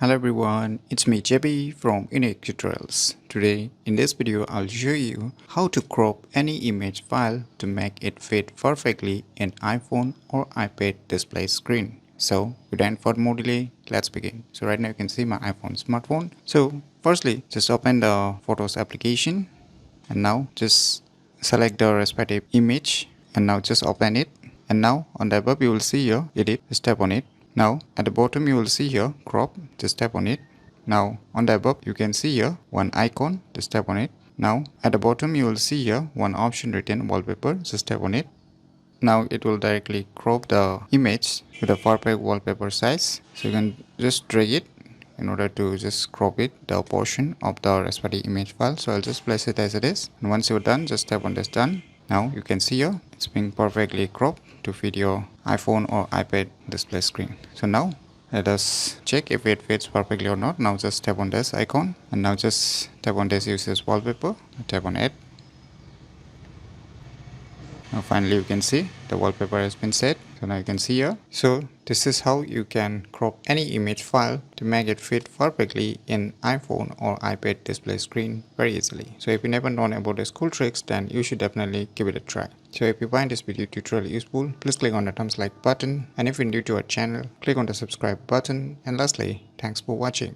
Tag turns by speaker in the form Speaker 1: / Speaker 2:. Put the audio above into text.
Speaker 1: Hello everyone, it's me JB from UniqueTutorials. Today in this video I'll show you how to crop any image file to make it fit perfectly in iPhone or iPad display screen. So without further more delay, let's begin. So right now you can see my iPhone smartphone. So firstly just open the Photos application and now just select the respective image and now just open it. And now on the above you will see here edit, just tap on it. Now at the bottom you will see here crop, just tap on it. Now on the above you can see here one icon, just tap on it. Now at the bottom you will see here one option written wallpaper, just tap on it. Now it will directly crop the image with a perfect wallpaper size. So you can just drag it in order to just crop it, the portion of the respective image file. So I'll just place it as it is. And once you're done, just tap on this done. Now you can see here it's being perfectly cropped to fit your iPhone or iPad display screen. So now let us check if it fits perfectly or not. Now just tap on this icon and now just tap on this use as wallpaper. Tap on it. Now finally you can see the wallpaper has been set. So now you can see here. So this is how you can crop any image file to make it fit perfectly in iPhone or iPad display screen very easily. So if you never known about these cool tricks, then you should definitely give it a try. So if you find this video tutorial useful, please click on the thumbs like button, and if you're new to our channel, click on the subscribe button, and lastly, thanks for watching.